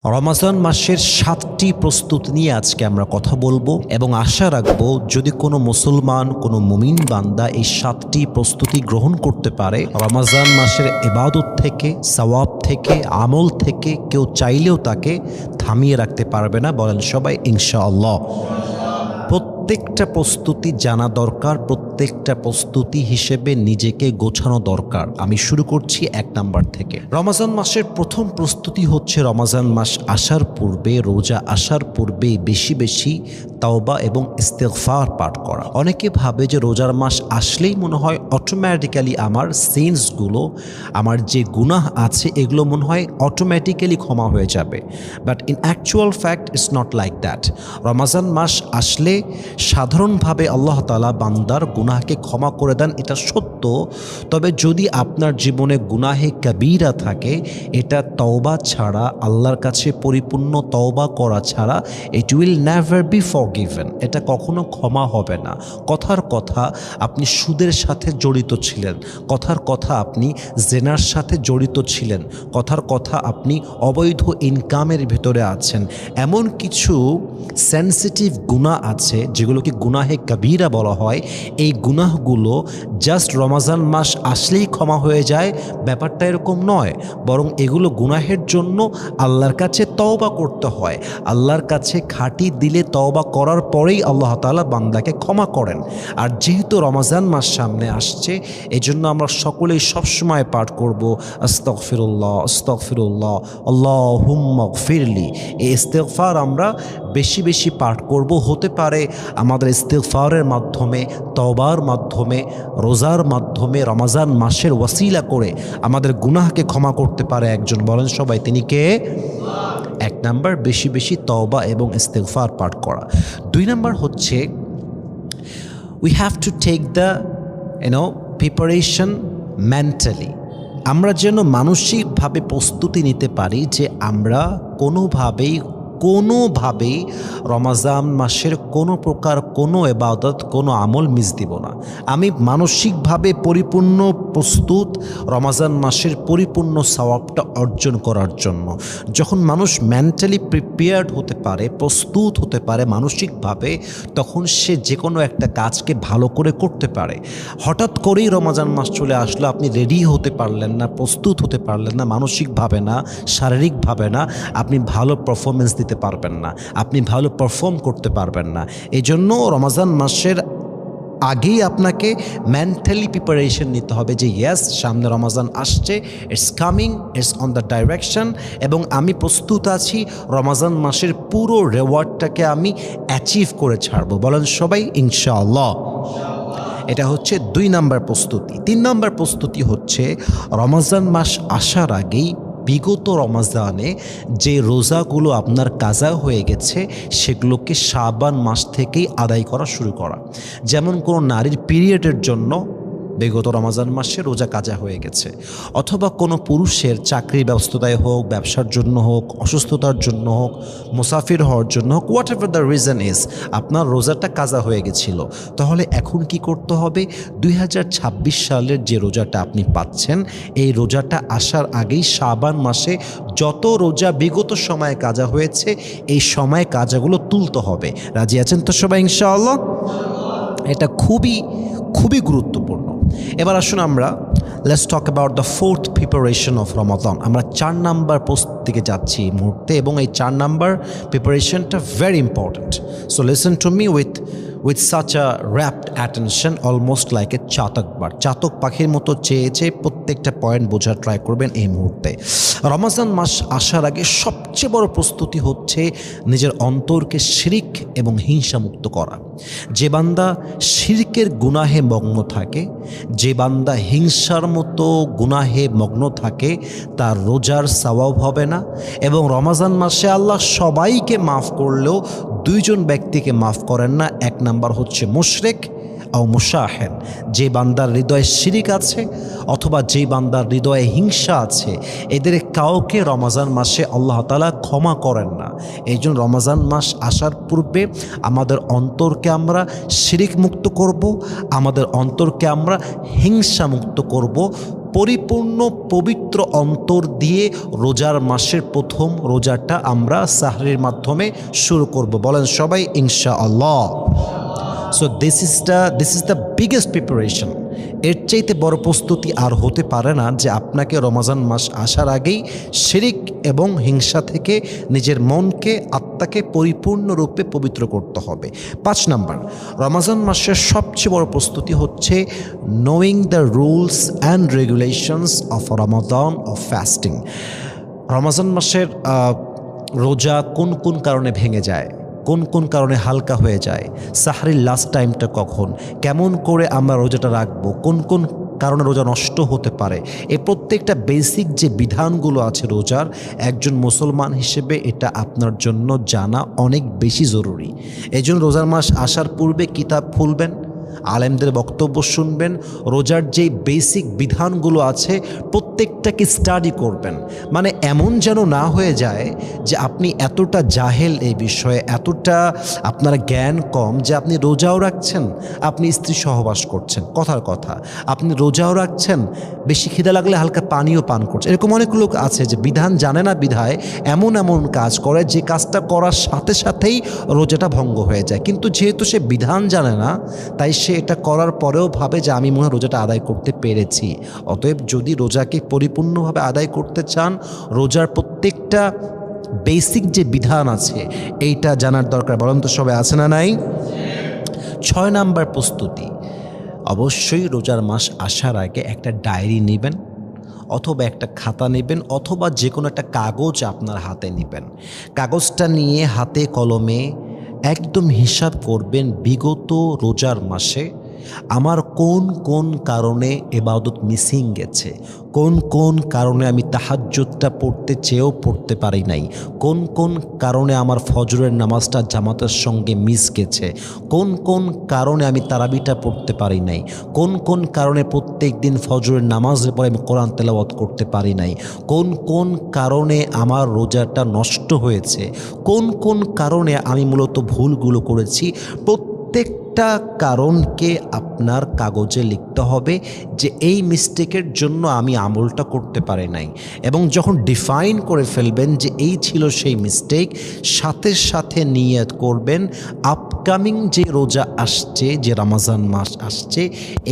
রমাজান মাসের ৭টি প্রস্তুতি নিয়ে আজকে আমরা কথা বলবো এবং আশা রাখবো যদি কোনো মুসলমান কোনো মুমিন বান্দা এই ৭টি প্রস্তুতি গ্রহণ করতে পারে রমাজান মাসের ইবাদত থেকে সওয়াব থেকে আমল থেকে কেউ চাইলেও তাকে থামিয়ে রাখতে পারবে না। বলেন সবাই ইনশাআল্লাহ। প্রত্যেকটা প্রস্তুতি জানা দরকার, প্রত্যেকটা প্রস্তুতি হিসেবে নিজেকে গোছানো দরকার। আমি শুরু করছি ১ নাম্বার থেকে। রমাজান মাসের প্রথম প্রস্তুতি হচ্ছে রমাজান মাস আসার পূর্বে, রোজা আসার পূর্বে বেশি বেশি তাওবা এবং ইস্তেগফার পাঠ করা। অনেকে ভাবে যে রোজার মাস আসলেই মনে হয় অটোমেটিক্যালি আমার সিনসগুলো, আমার যে গুনাহ আছে এগুলো মনে হয় অটোমেটিক্যালি ক্ষমা হয়ে যাবে, but in actual fact it's not like that. Ramzan মাস আসলে সাধারণভাবে আল্লাহ তাআলা বান্দার গুনাহকে ক্ষমা করে দেন, এটা সত্য। তবে যদি আপনার জীবনে গুনাহে কাবীরা থাকে, এটা তওবা ছাড়া, আল্লাহর কাছে পরিপূর্ণ তওবা করা ছাড়া it will never be forgiven, এটা কখনো ক্ষমা হবে না। কথার কথা আপনি সুদের সাথে জড়িত ছিলেন, কথার কথা আপনি জেনার সাথে জড়িত ছিলেন, কথার কথা আপনি অবৈধ ইনকামের ভিতরে আছেন, এমন কিছু সেন্সিটিভ গুনাহ আছে যেগুলোকে গুনাহে কাবীরা বলা হয়। এই গুনাহগুলো জাস্ট রমাজান মাস আসলেই ক্ষমা হয়ে যায়, ব্যাপারটা এরকম নয়। বরং এগুলো গুনাহের জন্য আল্লাহর কাছে তওবা করতে হয়। আল্লাহর কাছে খাঁটি দিলে তওবা করার পরেই আল্লাহ তাআলা বান্দাকে ক্ষমা করেন। আর যেহেতু রমাজান মাস সামনে আসছে, এজন্য আমরা সকলেই সবসময় পাঠ করব আস্তাগফিরুল্লাহ আস্তাগফিরুল্লাহ আল্লাহুম্মা গফিরলি। এই ইস্তেগফার আমরা বেশি বেশি পাঠ করব। হতে পারে আমাদের ইস্তেগফারের মাধ্যমে, তওবার মাধ্যমে, রোজার মাধ্যমে রমাজান মাসের ওয়াসিলা করে আমাদের গুনাহকে ক্ষমা করতে পারে একজন। বলেন সবাই তিনি কে? ১ নাম্বার বেশি বেশি তওবা এবং ইস্তেগফার পাঠ করা। ২ নাম্বার হচ্ছে we have to take the preparation mentally. আমরা যেন মানসিকভাবে প্রস্তুতি নিতে পারি যে আমরা কোনোভাবেই রমাজান মাসের কোনো প্রকার কোনো ইবাদত, কোনো আমল মিস দিব না। আমি মানসিকভাবে পরিপূর্ণ প্রস্তুত রমাজান মাসের পরিপূর্ণ সওয়াবটা অর্জন করার জন্য। যখন মানুষ মেন্টালি প্রিপেয়ার্ড হতে পারে, প্রস্তুত হতে পারে মানসিকভাবে, তখন সে যে কোনো একটা কাজকে ভালো করে করতে পারে। হঠাৎ করেই রমাজান মাস চলে আসলো, আপনি রেডি হতে পারলেন না, প্রস্তুত হতে পারলেন না, মানসিকভাবে না, শারীরিকভাবে না, আপনি ভালো পারফরমেন্স দিতে পারবেন না, আপনি ভালো পারফর্ম করতে পারবেন না। এই জন্য রমাজান মাসের আগেই আপনাকে মেন্টালি প্রিপারেশন নিতে হবে যে ইয়েস, সামনে রমাজান আসছে, it's coming, it's on the direction, এবং আমি প্রস্তুত আছি রমাজান মাসের পুরো রেওয়ার্ডটাকে আমি অ্যাচিভ করে ছাড়বো। বলেন সবাই ইনশাআল্লাহ। এটা হচ্ছে ২ নাম্বার প্রস্তুতি। ৩ নাম্বার প্রস্তুতি হচ্ছে রমাজান মাস আসার আগেই বিগত রমাজানে যে রোজাগুলো আপনার কাজা হয়ে গেছে সেগুলোকে শাবান মাস থেকেই আদায় করা শুরু করা। যেমন কোনো নারীর পিরিয়ডের জন্য বিগত রমাজান মাসে রোজা কাজা হয়ে গেছে, অথবা কোনো পুরুষের চাকরির ব্যস্ততায় হোক, ব্যবসার জন্য হোক, অসুস্থতার জন্য হোক, মুসাফির হওয়ার জন্য হোক, what ever the reason is, আপনার রোজাটা কাজা হয়ে গেছিল। তাহলে এখন কি করতে হবে? ২০২৬ সালের যে রোজাটা আপনি পাচ্ছেন, এই রোজাটা আসার আগেই শাবান মাসে যত রোজা বিগত সময়ে কাজা হয়েছে, এই সময়ে কাজাগুলো তুলতে হবে। রাজি আছেন তো সবাই ইনশাআল্লাহ? এটা খুবই খুবই গুরুত্বপূর্ণ। এবার আসুন আমরা let's talk about the 4th preparation of Ramadan. আমরা ৪ নাম্বার প্রস্তুতিকে যাচ্ছি এই মুহূর্তে, এবং এই ৪ নাম্বার প্রিপারেশনটা very important. So listen to me with such a rapt attention, almost like a চাতক পাখির মতো চেয়ে প্রত্যেকটা পয়েন্ট বোঝার ট্রাই করবেন এই মুহূর্তে। রমাজান মাস আসার আগে সবচেয়ে বড় প্রস্তুতি হচ্ছে নিজের অন্তরকে শিরক এবং হিংসামুক্ত করা। যে বান্দা শিরকের গুনাহে মগ্ন থাকে, যে বান্দা হিংসার মতো গুনাহে মগ্ন থাকে, তার রোজার সওয়াব হবে না। এবং রমাজান মাসে আল্লাহ সবাইকে মাফ করলেও 2 জন ব্যক্তিকে মাফ করেন না। ১ নাম্বার হচ্ছে মুশরিক, আও মুশাহেন, যে বান্দার হৃদয়ে শিরিক আছে অথবা যে বান্দার হৃদয়ে হিংসা আছে, এদের কাউকে রমজান মাসে আল্লাহ তাআলা ক্ষমা করেন না। এই জন্য রমজান মাস আসার পূর্বে আমাদের অন্তরকে আমরা শিরিক মুক্ত করব, আমাদের অন্তরকে আমরা হিংসা মুক্ত করব। পরিপূর্ণ পবিত্র অন্তর দিয়ে রোজার মাসের প্রথম রোজাটা আমরা সাহরির মাধ্যমে শুরু করব। বলেন সবাই ইনশাআল্লাহ। So this is the biggest preparation. এর চাইতে বড় প্রস্তুতি আর হতে পারে না যে আপনাকে রমজান মাস আসার আগেই শিরিক এবং হিংসা থেকে নিজের মনকে, আত্মাকে পরিপূর্ণরূপে পবিত্র করতে হবে। 5 নাম্বার, রমজান মাসের সবচেয়ে বড় প্রস্তুতি হচ্ছে knowing the rules and regulations of Ramadan of fasting. Ramzan মাসের রোজা কোন কোন কারণে ভেঙে যায়, কোন কোন কারণে হালকা হয়ে যায়, সাহরির লাস্ট টাইমটা কখন, কেমন করে আমরা রোজাটা রাখবো, কোন কোন কারণে রোজা নষ্ট হতে পারে, এই প্রত্যেকটা বেসিক যে বিধানগুলো আছে রোজার, একজন মুসলমান হিসেবে এটা আপনার জন্য জানা অনেক বেশি জরুরি। এই জন্য রোজার মাস আসার পূর্বে কিতাব খুলবেন, আলেমদের বক্তব্য শুনবেন, রোজার যে বেসিক বিধানগুলো আছে প্রত্যেকটাকে স্টাডি করবেন। মানে এমন যেন না হয়ে যায় যে আপনি এতটা জাহেল এই বিষয়ে, এতটা আপনার জ্ঞান কম যে আপনি রোজাও রাখছেন, আপনি স্ত্রী সহবাস করছেন, কথার কথা আপনি রোজাও রাখছেন, বেশি খিদে লাগলে হালকা পানিও পান করছেন। এরকম অনেক লোক আছে যে বিধান জানে না বিধায় এমন এমন কাজ করে যে কাজটা করার সাথে সাথেই রোজাটা ভঙ্গ হয়ে যায়। কিন্তু যেহেতু সে বিধান জানে না, তাই সে এটা করার পরেও ভাবে যে আমি মনে হয় রোজাটা আদায় করতে পেরেছি। অতএব যদি রোজাকে পরিপূর্ণভাবে আদায় করতে চান, রোজার প্রত্যেকটা বেসিক যে বিধান আছে এইটা জানার দরকার। বলেন তো সবাই আছে না নাই? 6 নাম্বার প্রস্তুতি, অবশ্যই রোজার মাস আসার আগে একটা ডায়েরি নেবেন অথবা একটা খাতা নেবেন অথবা যে কোনো একটা কাগজ আপনার হাতে নেবেন। কাগজটা নিয়ে হাতে কলমে একদম হিসাব করবেন বিগত রোজার মাসে আমার কোন কোন কারণে ইবাদত মিসিং গেছে, কোন কোন কারণে আমি তাহাজ্জুদটা পড়তে চেয়েও পড়তে পারি নাই, কোন কোন কারণে আমার ফজরের নামাজটা জামাতের সঙ্গে মিস গেছে, কোন কোন কারণে আমি তারাবিটা পড়তে পারি নাই, কোন কোন কারণে প্রত্যেক দিন ফজরের নামাজের পরে আমি কোরআন তেলাওয়াত করতে পারি নাই, কোন কোন কারণে আমার রোজাটা নষ্ট হয়েছে, কোন কোন কারণে আমি মূলত ভুলগুলো করেছি। প্রত্যেকটা কারণকে আপনার কাগজে লিখতে হবে যে এই মিস্টেকের জন্য আমি আমলটা করতে পারি নাই, এবং যখন ডিফাইন করে ফেলবেন যে এই ছিল সেই মিস্টেক, সাথে সাথে নিয়ত করবেন আপকামিং যে রোজা আসছে, যে রমজান মাস আসছে,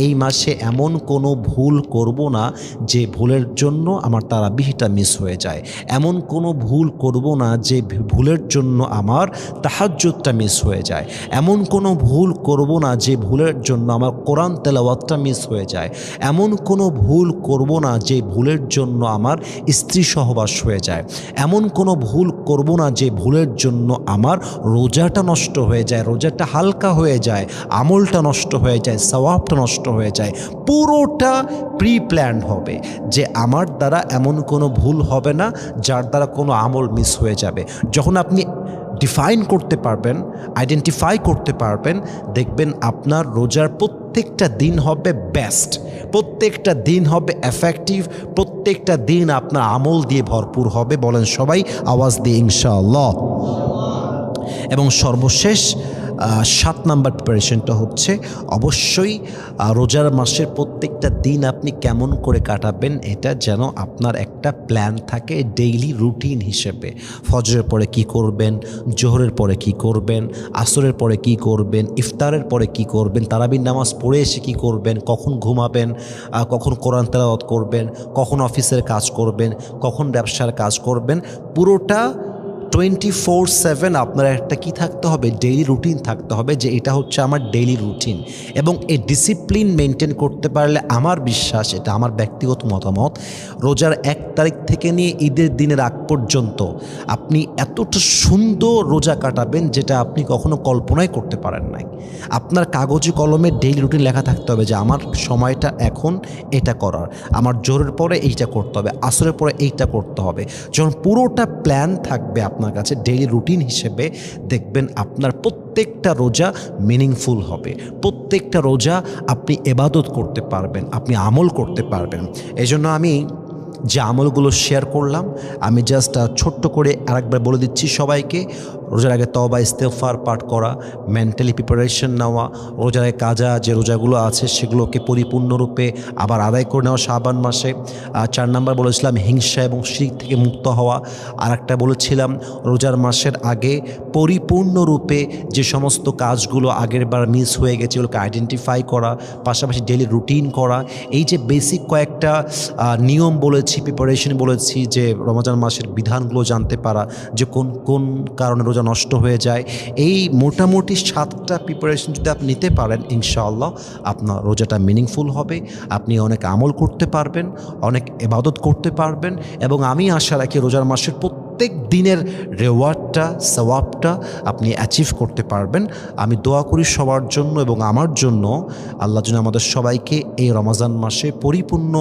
এই মাসে এমন কোনো ভুল করব না যে ভুলের জন্য আমার তারাবিহটা মিস হয়ে যায়, এমন কোনো ভুল করব না যে ভুলের জন্য আমার তাহাজ্জুদটা মিস হয়ে যায়, এমন কোনো ভুল করব না যে ভুলের জন্য আমার কোরআন তেলাওয়াতটা মিস হয়ে যায়, এমন কোনো ভুল করব না যে ভুলের জন্য আমার স্ত্রী সহবাস হয়ে যায়, এমন কোনো ভুল করব না যে ভুলের জন্য আমার রোজাটা নষ্ট হয়ে যায়, রোজাটা হালকা হয়ে যায়, আমলটা নষ্ট হয়ে যায়, সওয়াবটা নষ্ট হয়ে যায়। পুরোটা প্রি প্ল্যান্ড হবে যে আমার দ্বারা এমন কোনো ভুল হবে না যার দ্বারা কোনো আমল মিস হয়ে যাবে। যখন আপনি ডিফাইন করতে পারবেন, আইডেন্টিফাই করতে পারবেন, দেখবেন আপনার রোজার প্রত্যেকটা দিন হবে বেস্ট, প্রত্যেকটা দিন হবে এফেক্টিভ, প্রত্যেকটা দিন আপনার আমল দিয়ে ভরপুর হবে। বলেন সবাই আওয়াজ দিয়ে ইনশাআল্লাহ। এবং সর্বশেষ 7 নাম্বার প্রিপারেশনটা হচ্ছে অবশ্যই রোজার মাসের প্রত্যেকটা দিন আপনি কেমন করে কাটাবেন এটা যেন আপনার একটা প্ল্যান থাকে ডেইলি রুটিন হিসেবে। ফজরের পরে কি করবেন, জোহরের পরে কি করবেন, আসরের পরে কি করবেন, ইফতারের পরে কি করবেন, তারাবির নামাজ পড়ে এসে কি করবেন, কখন ঘুমাবেন, কখন কোরআন তেলাওয়াত করবেন, কখন অফিসের কাজ করবেন, কখন ব্যবসার কাজ করবেন। পুরোটা 24/7 আপনার একটা কি থাকতে হবে, ডেইলি রুটিন থাকতে হবে যে এটা হচ্ছে আমার ডেইলি রুটিন। এবং এই ডিসিপ্লিন মেনটেন করতে পারলে আমার বিশ্বাস, এটা আমার ব্যক্তিগত মতামত, রোজার 1 তারিখ থেকে নিয়ে ঈদের দিনের আগ পর্যন্ত আপনি এতটা সুন্দর রোজা কাটাবেন যেটা আপনি কখনো কল্পনাই করতে পারেন নাই। আপনার কাগজে কলমে ডেইলি রুটিন লেখা থাকতে হবে যে আমার সময়টা এখন এটা করার, আমার জোরের পরে এইটা করতে হবে, আসরের পরে এইটা করতে হবে। যখন পুরোটা প্ল্যান থাকবে আপনার কাছে ডেইলি রুটিন হিসেবে, দেখবেন আপনার প্রত্যেকটা রোজা মিনিংফুল হবে। প্রত্যেকটা রোজা আপনি ইবাদত করতে পারবেন, আপনি আমল করতে পারবেন। এজন্য আমি যে আমলগুলো শেয়ার করলাম, আমি জাস্ট ছোট্ট করে আরেকবার বলে দিচ্ছি সবাইকে। রোজার আগে তওবা ইস্তেগফার পাঠ করা, মেন্টালি প্রিপারেশন নেওয়া, রোজার আগে কাজা যে রোজাগুলো আছে সেগুলোকে পরিপূর্ণরূপে আবার আদায় করে নেওয়া শাবান মাসে। 4 নাম্বার বলেছিলাম হিংসা এবং শিরক থেকে মুক্ত হওয়া। আর একটা বলেছিলাম রোজার মাসের আগে পরিপূর্ণরূপে যে সমস্ত কাজগুলো আগের বার মিস হয়ে গেছে এগুলোকে আইডেন্টিফাই করা, পাশাপাশি ডেইলি রুটিন করা। এই যে বেসিক কয়েকটা নিয়ম বলেছি, প্রিপারেশন বলেছি, যে রমজান মাসের বিধানগুলো জানতে পারা, যে কোন কোন কারণে রোজা নষ্ট হয়ে যায়, এই মোটামুটি 7টা প্রিপারেশন যদি আপনি নিতে পারেন, ইনশাআল্লাহ আপনার রোজাটা মিনিংফুল হবে। আপনি অনেক আমল করতে পারবেন, অনেক ইবাদত করতে পারবেন, এবং আমি আশা রাখি রোজার মাসের প্রত্যেক দিনের রেওয়ার্ডটা, সওয়াবটা আপনি অ্যাচিভ করতে পারবেন। আমি দোয়া করি সবার জন্য এবং আমার জন্য, আল্লাহ যেন আমাদের সবাইকে এই রমজান মাসে পরিপূর্ণ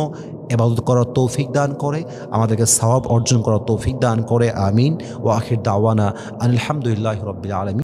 ইবাদত করার তৌফিক দান করে, আমাদেরকে সওয়াব অর্জন করার তৌফিক দান করে। আমিন। ওয়া আখির দাওয়ানা আলহামদুলিল্লাহি রাব্বিল আলামিন।